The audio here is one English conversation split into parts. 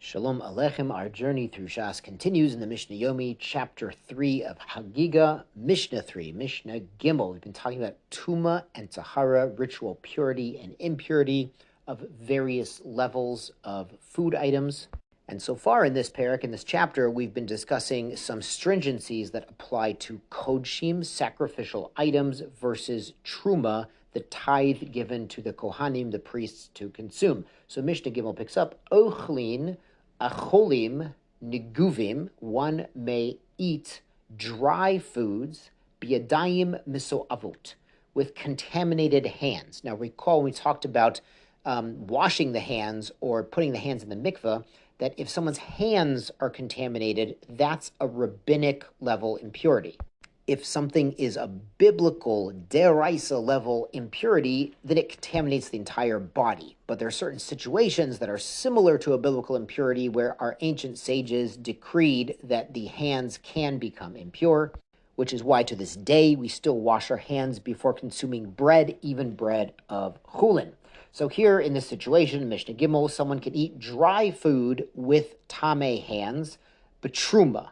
Shalom Aleichem. Our journey through Shas continues in the Mishnah Yomi, chapter 3 of Chagigah, Mishnah 3, Mishnah Gimel. We've been talking about Tumah and Tahara, ritual purity and impurity of various levels of food items. And so far in this parak, in this chapter, we've been discussing some stringencies that apply to kodshim, sacrificial items, versus truma, the tithe given to the kohanim, the priests, to consume. So Mishnah Gimel picks up, Ochlin, acholim, neguvim, one may eat dry foods, biyadayim misoavot, with contaminated hands. Now recall when we talked about washing the hands or putting the hands in the mikveh, that if someone's hands are contaminated, that's a rabbinic level impurity. If something is a biblical deraisa level impurity, then it contaminates the entire body. But there are certain situations that are similar to a biblical impurity where our ancient sages decreed that the hands can become impure, which is why to this day we still wash our hands before consuming bread, even bread of chulin. So here in this situation, Mishnah Gimel, someone can eat dry food with tameh hands, but truma,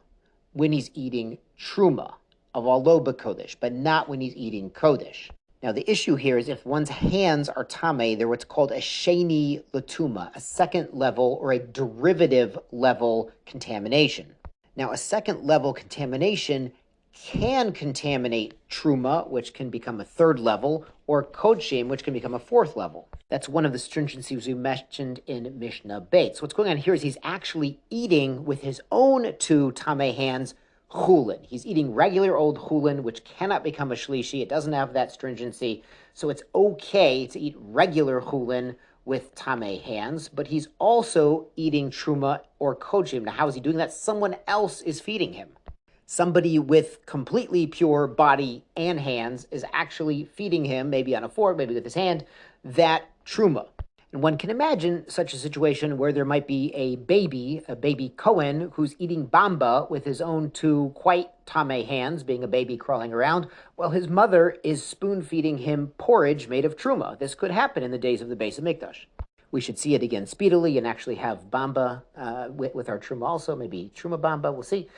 when he's eating truma of alo b'kodesh, but not when he's eating kodesh. Now the issue here is if one's hands are tameh, they're what's called a sheni latuma, a second level or a derivative level contamination. Now a second level contamination can contaminate truma, which can become a third level, or kodshim, which can become a fourth level. That's one of the stringencies we mentioned in Mishnah Beit. So what's going on here is he's actually eating with his own two tameh hands chulin. He's eating regular old chulin, which cannot become a shlishi. It doesn't have that stringency. So it's okay to eat regular chulin with tameh hands, but he's also eating truma or kodshim. Now how is he doing that? Someone else is feeding him. Somebody with completely pure body and hands is actually feeding him, maybe on a fork, maybe with his hand, that truma. And one can imagine such a situation where there might be a baby Cohen, who's eating bamba with his own two quite tameh hands, being a baby crawling around, while his mother is spoon-feeding him porridge made of truma. This could happen in the days of the Beis Hamikdash. We should see it again speedily and actually have bamba with our truma also, maybe truma bamba, we'll see.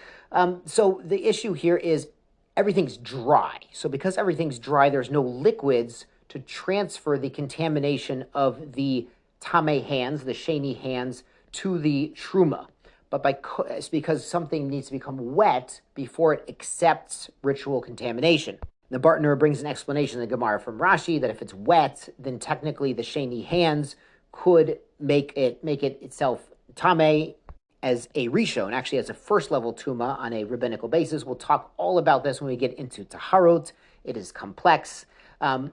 So the issue here is everything's dry. So because everything's dry, there's no liquids to transfer the contamination of the tameh hands, the sheni hands, to the truma. But it's because something needs to become wet before it accepts ritual contamination. The Bartner brings an explanation in the Gemara from Rashi that if it's wet, then technically the sheni hands could make it itself tameh as a rishon, actually as a first level tuma on a rabbinical basis. We'll talk all about this when we get into taharot. It is complex.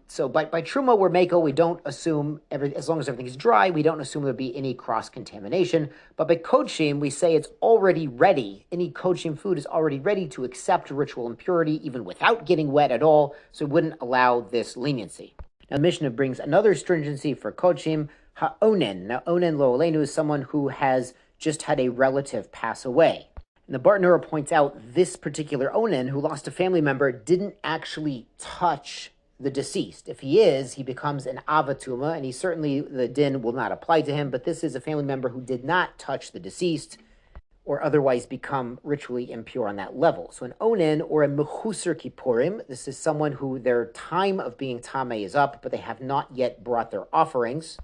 So by truma or meko, we don't assume, as long as everything is dry, we don't assume there'll be any cross-contamination. But by kodshim, we say it's already ready. Any kodshim food is already ready to accept ritual impurity, even without getting wet at all, so it wouldn't allow this leniency. Now the Mishnah brings another stringency for kodshim, ha'onen. Now onen lo aleinu is someone who has just had a relative pass away. And the Bartner points out this particular onen, who lost a family member, didn't actually touch the deceased. If he is, he becomes an avatuma, and the din will not apply to him, but this is a family member who did not touch the deceased or otherwise become ritually impure on that level. So an onen or a mechusar kippurim, this is someone who their time of being tameh is up, but they have not yet brought their offerings.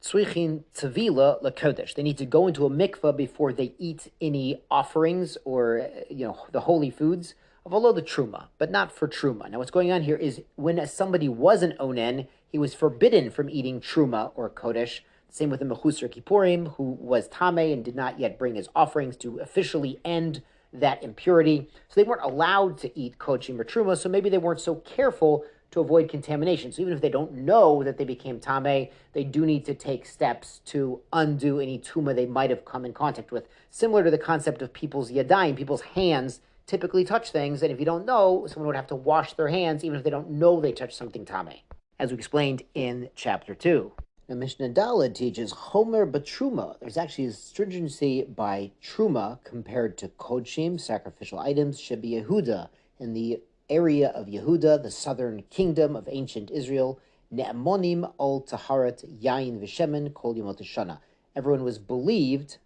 Tzrichin tevila lakodesh. They need to go into a mikveh before they eat any offerings or the holy foods of alo the truma, but not for truma. Now what's going on here is when somebody was an onen, he was forbidden from eating truma or kodesh. Same with the mechusar kippurim, who was tameh and did not yet bring his offerings to officially end that impurity. So they weren't allowed to eat kodshim or truma, so maybe they weren't so careful to avoid contamination. So even if they don't know that they became tameh, they do need to take steps to undo any tuma they might have come in contact with. Similar to the concept of people's yadayim, people's hands typically touch things, and if you don't know, someone would have to wash their hands even if they don't know they touched something tameh, as we explained in chapter 2. Now Mishnah Daled teaches Homer b'truma. There's actually a stringency by truma compared to kodshim, sacrificial items, shebi Yehuda, in the area of Yehuda, the southern kingdom of ancient Israel, ne'amonim ol taharat yain v'shemen kol yomot hashana. Everyone was believed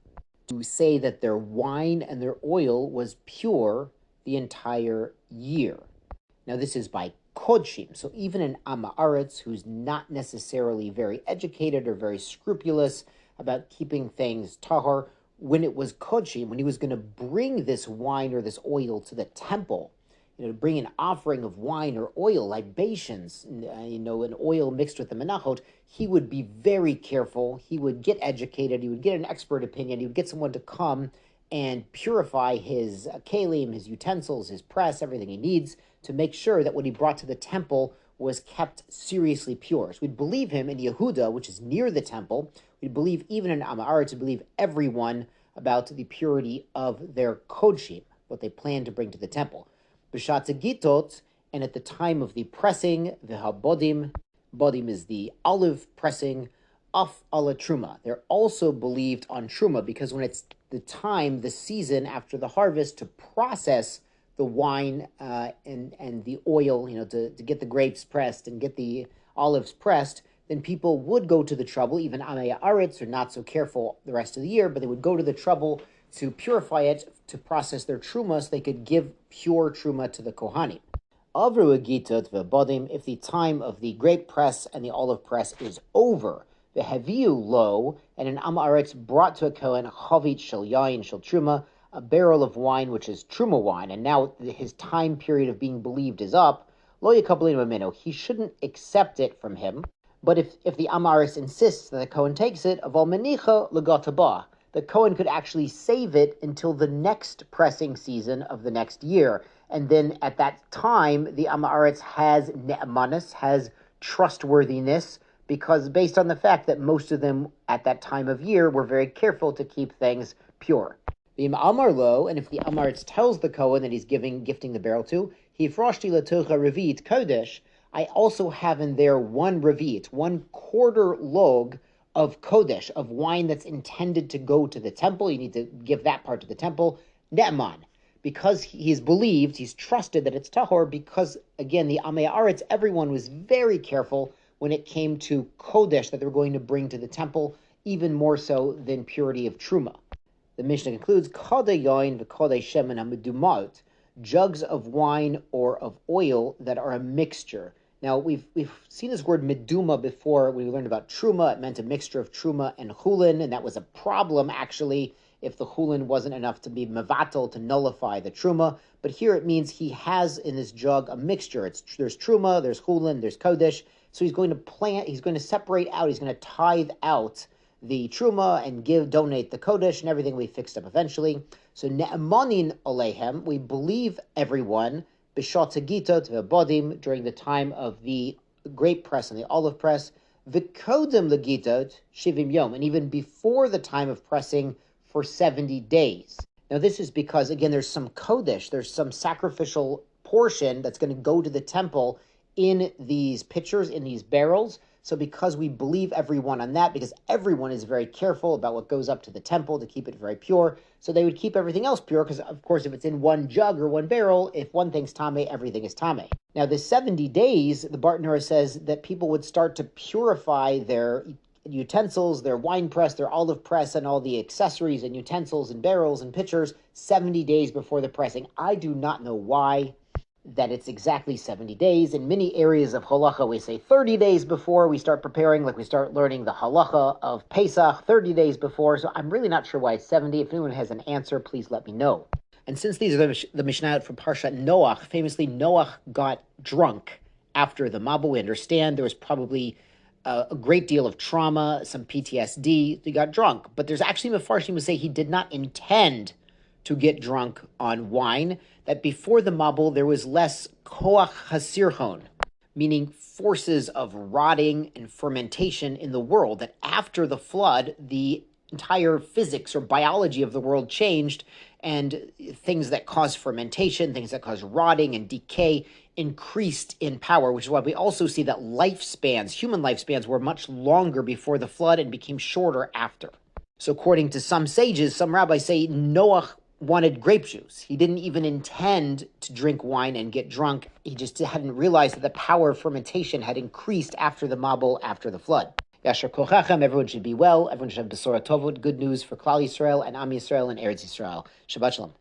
to say that their wine and their oil was pure the entire year. Now this is by Kodshim, so even an Amaretz who's not necessarily very educated or very scrupulous about keeping things tahor, when it was Kodshim, when he was going to bring this wine or this oil to the temple, to bring an offering of wine or oil, libations, an oil mixed with the menachot, he would be very careful. He would get educated. He would get an expert opinion. He would get someone to come and purify his kalim, his utensils, his press, everything he needs to make sure that what he brought to the temple was kept seriously pure. So we'd believe him in Yehuda, which is near the temple. We'd believe even in Amar, to believe everyone about the purity of their kodshim, what they plan to bring to the temple. B'shat Gitot, and at the time of the pressing, v'habodim, bodim is the olive pressing, af ala truma. They're also believed on truma, because when it's the time, the season after the harvest, to process the wine and the oil, to get the grapes pressed and get the olives pressed, then people would go to the trouble, even Amei Aretz are not so careful the rest of the year, but they would go to the trouble to purify it, to process their truma, so they could give pure truma to the Kohanim. Avru agitot v'bodim, if the time of the grape press and the olive press is over, the heviu lo, and an Amaretz brought to a Kohen chavit shel yain shel truma, a barrel of wine which is truma wine, and now his time period of being believed is up, lo yekabelinu mimenu, he shouldn't accept it from him. But if the Amaretz insists that the Kohen takes it, aval menicha legataba, the Kohen could actually save it until the next pressing season of the next year. And then at that time, the Amaretz has ne'emanis, has trustworthiness, because based on the fact that most of them at that time of year were very careful to keep things pure. The Amar lo, and if the Amaretz tells the Kohen that he's gifting the barrel to, he froshti latocha revit kodesh, I also have in there one revit, 1/4 log of Kodesh, of wine that's intended to go to the temple. You need to give that part to the temple. Ne'eman, because he's believed, he's trusted that it's tahor, because, again, the Amei Aretz, everyone was very careful when it came to Kodesh that they were going to bring to the temple, even more so than purity of Truma. The Mishnah concludes, Kodeh yoin v'kodeh shemen ha'medumaot, jugs of wine or of oil that are a mixture. Now, we've seen this word meduma before. We learned about truma. It meant a mixture of truma and chulin, and that was a problem, actually, if the chulin wasn't enough to be mevatel, to nullify the truma. But here it means he has in this jug a mixture. There's truma, there's chulin, there's kodesh. So he's going to separate out, he's going to tithe out the truma and donate the kodesh and everything we fixed up eventually. So ne'emanin alehem, we believe everyone, b'shat hagitot v'bodim, during the time of the grape press and the olive press, v'kodem legitot shivim yom, and even before the time of pressing for 70 days. Now this is because, again, there's some kodesh, there's some sacrificial portion that's going to go to the temple in these pitchers, in these barrels. So because we believe everyone on that, because everyone is very careful about what goes up to the temple to keep it very pure, so they would keep everything else pure, because, of course, if it's in one jug or one barrel, if one thing's tameh, everything is tameh. Now, the 70 days, the Bartenura says that people would start to purify their utensils, their wine press, their olive press, and all the accessories and utensils and barrels and pitchers 70 days before the pressing. I do not know why that it's exactly 70 days. In many areas of halacha, we say 30 days before we start preparing, like we start learning the halacha of Pesach 30 days before. So I'm really not sure why it's 70. If anyone has an answer, please let me know. And since these are the Mishnah from Parshat Noach, famously Noach got drunk after the Mabul. We understand there was probably a great deal of trauma, some PTSD. He got drunk. But there's actually Mefarshim who say he did not intend to get drunk on wine, that before the Mabul there was less koach hasirchon, meaning forces of rotting and fermentation in the world, that after the flood, the entire physics or biology of the world changed, and things that cause fermentation, things that cause rotting and decay increased in power, which is why we also see that lifespans, human lifespans, were much longer before the flood and became shorter after. So according to some sages, some rabbis say Noach wanted grape juice. He didn't even intend to drink wine and get drunk. He just hadn't realized that the power of fermentation had increased after the Mabul, after the flood. Yashar kochachem. Everyone should be well. Everyone should have Besora Tovot, good news for Klal Yisrael and Am Yisrael and Eretz Yisrael. Shabbat Shalom.